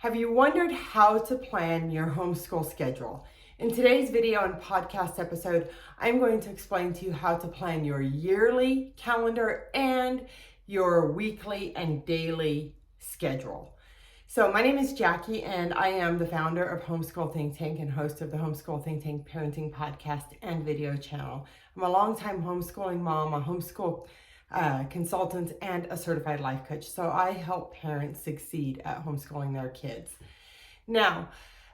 Have you wondered how to plan your homeschool schedule? In today's video and podcast episode, I'm going to explain to you how to plan your yearly calendar and your weekly and daily schedule. So my name is Jackie and I am the founder of Homeschool ThinkTank and host of the Homeschool ThinkTank parenting podcast and video channel. I'm a longtime homeschooling mom, a homeschool consultant, and a certified life coach. So I help parents succeed at homeschooling their kids. Now,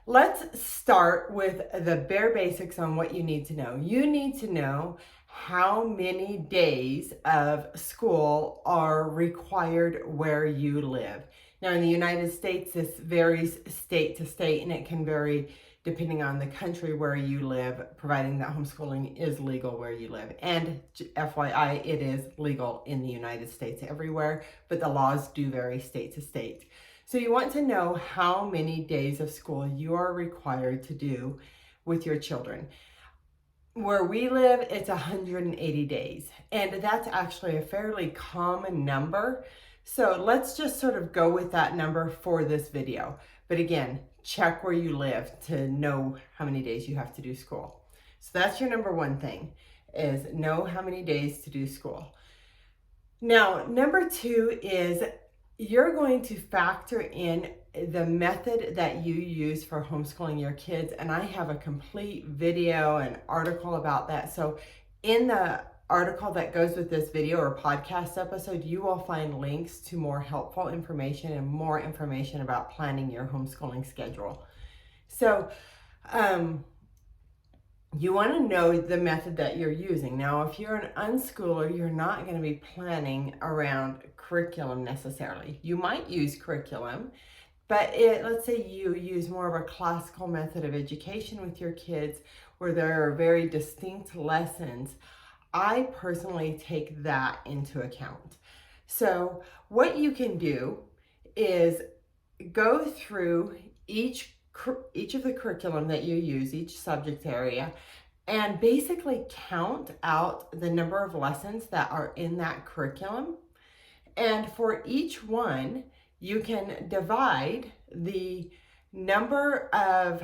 let's start with the bare basics on what you need to know. You need to know how many days of school are required where you live. Now, in the United States, this varies state to state, and it can vary depending on the country where you live, providing that homeschooling is legal where you live. And FYI, it is legal in the United States everywhere, but the laws do vary state to state. So you want to know how many days of school you are required to do with your children. Where we live, it's 180 days, and that's actually a fairly common number. So let's just sort of go with that number for this video. But again, check where you live to know how many days you have to do school. So that's your number one thing, is know how many days to do school. Now, number two is you're going to factor in the method that you use for homeschooling your kids. And I have a complete video and article about that. So in the article that goes with this video or podcast episode, you will find links to more helpful information and more information about planning your homeschooling schedule. So you want to know the method that you're using. Now, if you're an unschooler, you're not going to be planning around curriculum necessarily. You might use curriculum, but let's say you use more of a classical method of education with your kids where there are very distinct lessons. I personally take that into account. So what you can do is go through each of the curriculum that you use, each subject area, and basically count out the number of lessons that are in that curriculum. And for each one, you can divide the number of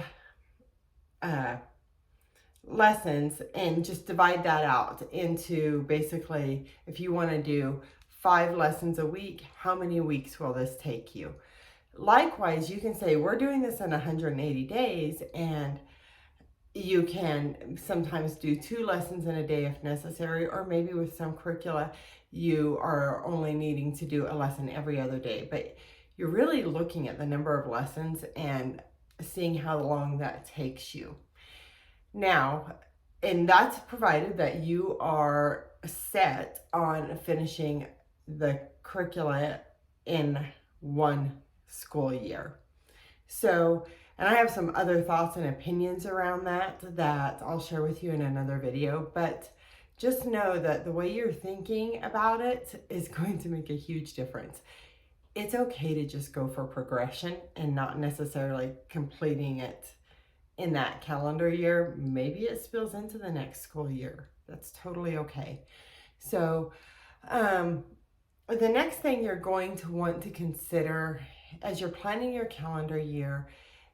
lessons and just divide that out into basically, if you want to do 5 lessons a week, how many weeks will this take you? Likewise, you can say we're doing this in 180 days, and you can sometimes do 2 lessons in a day if necessary, or maybe with some curricula, you are only needing to do a lesson every other day. But you're really looking at the number of lessons and seeing how long that takes you. Now, and that's provided that you are set on finishing the curricula in one school year. So, and I have some other thoughts and opinions around that I'll share with you in another video, but just know that the way you're thinking about it is going to make a huge difference. It's okay to just go for progression and not necessarily completing it in that calendar year. Maybe it spills into the next school year. That's totally okay. So the next thing you're going to want to consider as you're planning your calendar year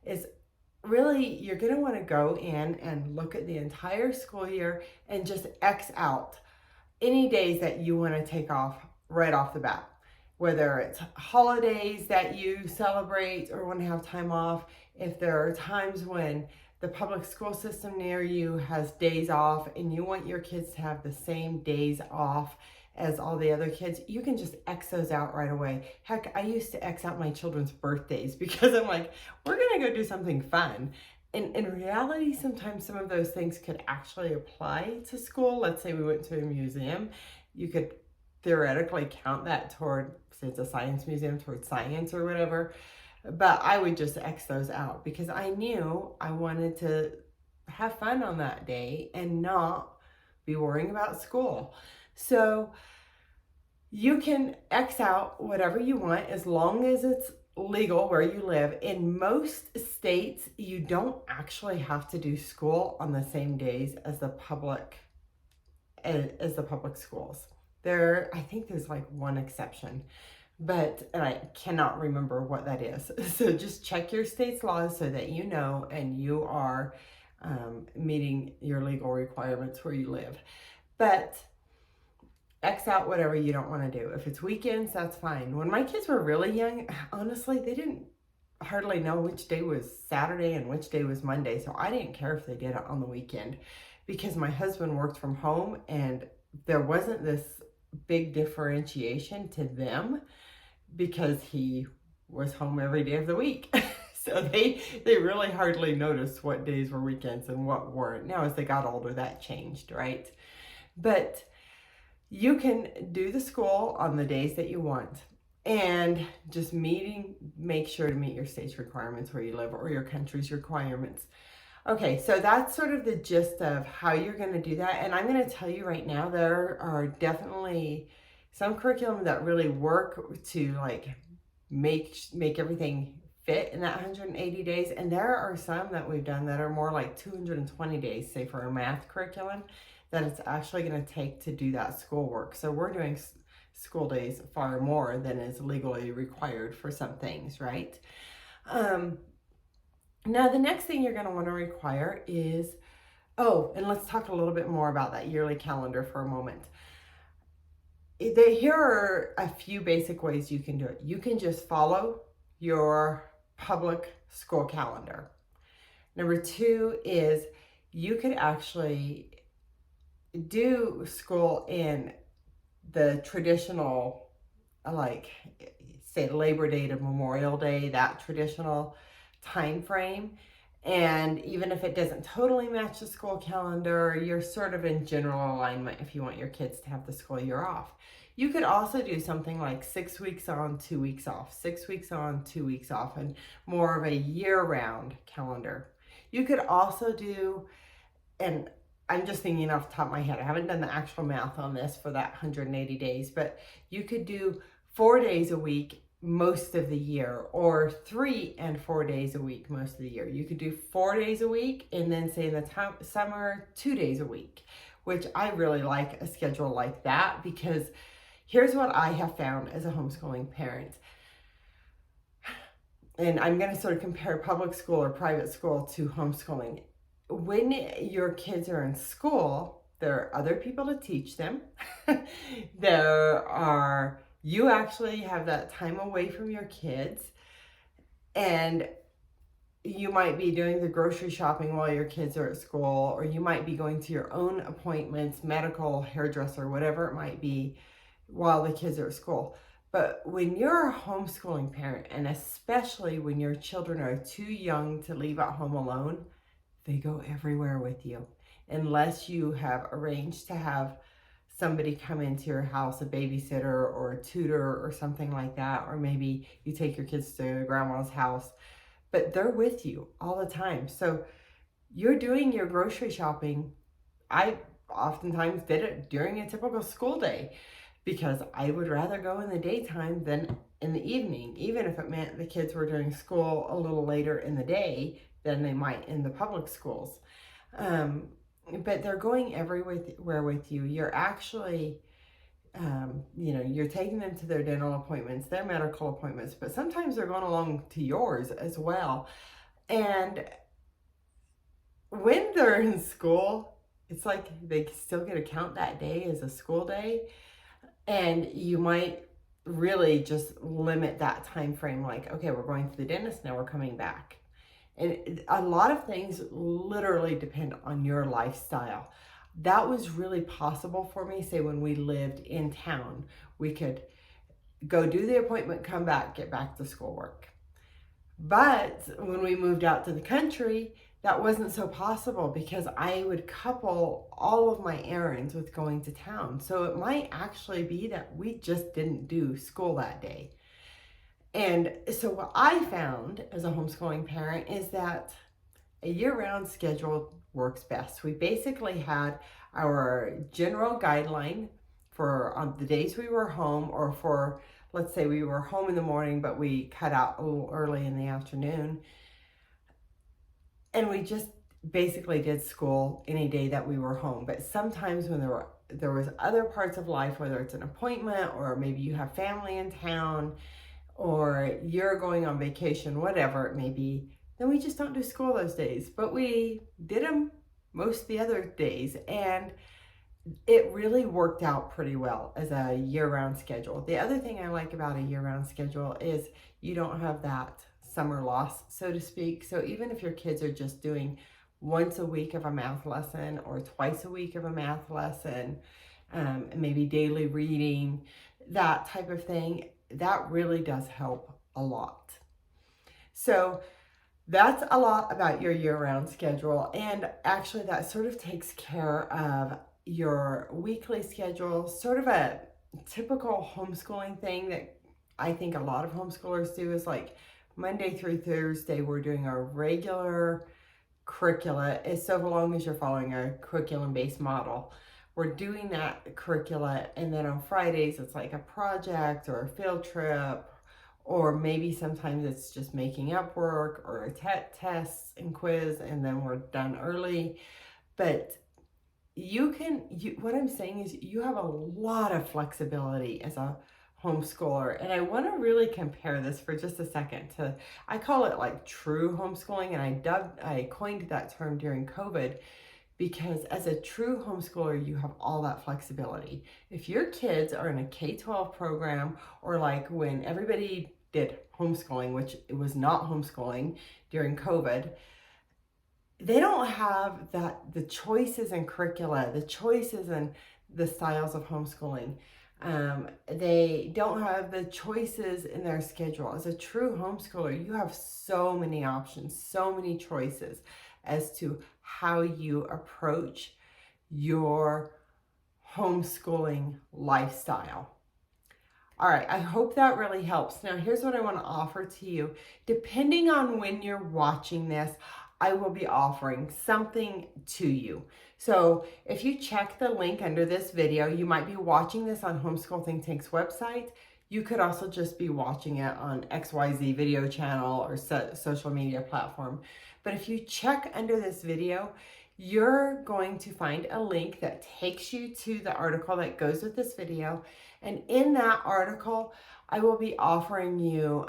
is really you're going to want to go in and look at the entire school year and just X out any days that you want to take off right off the bat. Whether it's holidays that you celebrate or want to have time off, if there are times when the public school system near you has days off and you want your kids to have the same days off as all the other kids, you can just X those out right away. Heck, I used to X out my children's birthdays because I'm like, we're going to go do something fun. And in reality, sometimes some of those things could actually apply to school. Let's say we went to a museum. You could theoretically count that toward, say it's a science museum, towards science or whatever. But I would just X those out because I knew I wanted to have fun on that day and not be worrying about school. So you can X out whatever you want as long as it's legal where you live. In most states, you don't actually have to do school on the same days as the public schools. I think there's like one exception. and I cannot remember what that is. So just check your state's laws so that you know and you are meeting your legal requirements where you live. But X out whatever you don't want to do. If it's weekends, that's fine. When my kids were really young, honestly, they didn't hardly know which day was Saturday and which day was Monday. So I didn't care if they did it on the weekend because my husband worked from home and there wasn't this big differentiation to them because he was home every day of the week. So they really hardly noticed what days were weekends and what weren't. Now as they got older, that changed, right? But you can do the school on the days that you want and just make sure to meet your state's requirements where you live or your country's requirements. Okay, so that's sort of the gist of how you're going to do that. And I'm going to tell you right now, there are definitely some curriculum that really work to like make everything fit in that 180 days. And there are some that we've done that are more like 220 days, say for a math curriculum, that it's actually going to take to do that schoolwork. So we're doing school days far more than is legally required for some things, right? Now, the next thing you're going to want to require is, and let's talk a little bit more about that yearly calendar for a moment. Here are a few basic ways you can do it. You can just follow your public school calendar. Number 2 is you could actually do school in the traditional, like say Labor Day to Memorial Day, that traditional time frame. And even if it doesn't totally match the school calendar, you're sort of in general alignment if you want your kids to have the school year off. You could also do something like 6 weeks on, 2 weeks off, 6 weeks on, 2 weeks off, and more of a year-round calendar. You could also do, and I'm just thinking off the top of my head, I haven't done the actual math on this for that 180 days, but you could do 4 days a week most of the year, or 3 and 4 days a week most of the year. You could do 4 days a week, and then say in the summer, 2 days a week, which I really like a schedule like that, because here's what I have found as a homeschooling parent. And I'm going to sort of compare public school or private school to homeschooling. When your kids are in school, there are other people to teach them. You actually have that time away from your kids, and you might be doing the grocery shopping while your kids are at school, or you might be going to your own appointments, medical, hairdresser, whatever it might be, while the kids are at school. But when you're a homeschooling parent, and especially when your children are too young to leave at home alone, they go everywhere with you, unless you have arranged to have somebody come into your house, a babysitter or a tutor or something like that, or maybe you take your kids to grandma's house, but they're with you all the time. So you're doing your grocery shopping. I oftentimes did it during a typical school day because I would rather go in the daytime than in the evening, even if it meant the kids were doing school a little later in the day than they might in the public schools. But they're going everywhere with you. You're actually, you're taking them to their dental appointments, their medical appointments, but sometimes they're going along to yours as well. And when they're in school, it's like they still get to count that day as a school day. And you might really just limit that time frame, like, okay, we're going to the dentist, now we're coming back. And a lot of things literally depend on your lifestyle. That was really possible for me, say when we lived in town. We could go do the appointment, come back, get back to schoolwork. But when we moved out to the country, that wasn't so possible because I would couple all of my errands with going to town. So it might actually be that we just didn't do school that day. And so what I found as a homeschooling parent is that a year-round schedule works best. We basically had our general guideline for on the days we were home, or for, let's say we were home in the morning, but we cut out a little early in the afternoon. And we just basically did school any day that we were home. But sometimes when there were there was other parts of life, whether it's an appointment or maybe you have family in town or you're going on vacation, whatever it may be, then we just don't do school those days. But we did them most of the other days, and it really worked out pretty well as a year-round schedule. The other thing I like about a year-round schedule is you don't have that summer loss, so to speak. So even if your kids are just doing once a week of a math lesson or twice a week of a math lesson, maybe daily reading, that type of thing, that really does help a lot. So that's a lot about your year-round schedule, and actually that sort of takes care of your weekly schedule, sort of a typical homeschooling thing that I think a lot of homeschoolers do is like Monday through Thursday, we're doing our regular curricula, is so long as you're following a curriculum-based model. We're doing that curricula, and then on Fridays, it's like a project or a field trip, or maybe sometimes it's just making up work or a test and quiz, and then we're done early. But what I'm saying is you have a lot of flexibility as a homeschooler. And I want to really compare this for just a second to, I call it like true homeschooling. And I coined that term during COVID, because as a true homeschooler, you have all that flexibility. If your kids are in a K-12 program, or like when everybody did homeschooling, which it was not homeschooling during COVID, they don't have the choices in curricula, the choices in the styles of homeschooling. They don't have the choices in their schedule. As a true homeschooler, you have so many options, so many choices as to how you approach your homeschooling lifestyle. All right, I hope that really helps. Now, here's what I want to offer to you. Depending on when you're watching this, I will be offering something to you. So if you check the link under this video, you might be watching this on Homeschool ThinkTank's website. You could also just be watching it on XYZ video channel or social media platform. But if you check under this video, you're going to find a link that takes you to the article that goes with this video. And in that article, I will be offering you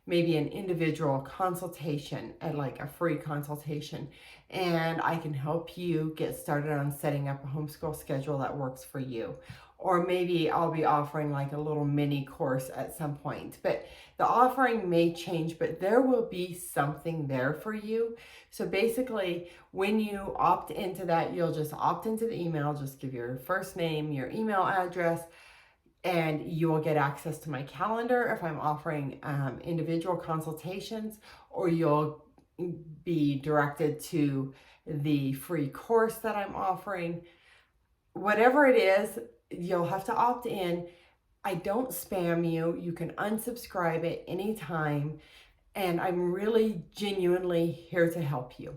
maybe an individual consultation, and like a free consultation, and I can help you get started on setting up a homeschool schedule that works for you. Or maybe I'll be offering like a little mini course at some point, but the offering may change, but there will be something there for you. So basically, when you opt into that, you'll just opt into the email, just give your first name, your email address, and you will get access to my calendar if I'm offering individual consultations, or you'll be directed to the free course that I'm offering. Whatever it is, you'll have to opt in. I don't spam you. You can unsubscribe at any time, and I'm really genuinely here to help you.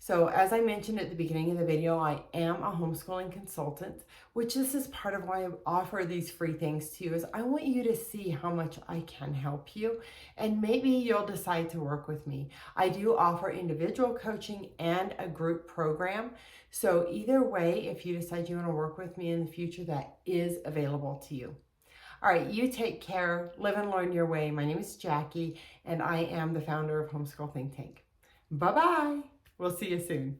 So as I mentioned at the beginning of the video, I am a homeschooling consultant, which this is part of why I offer these free things to you, is I want you to see how much I can help you, and maybe you'll decide to work with me. I do offer individual coaching and a group program. So either way, if you decide you want to work with me in the future, that is available to you. All right, you take care, live and learn your way. My name is Jackie, and I am the founder of Homeschool ThinkTank. Bye-bye. We'll see you soon.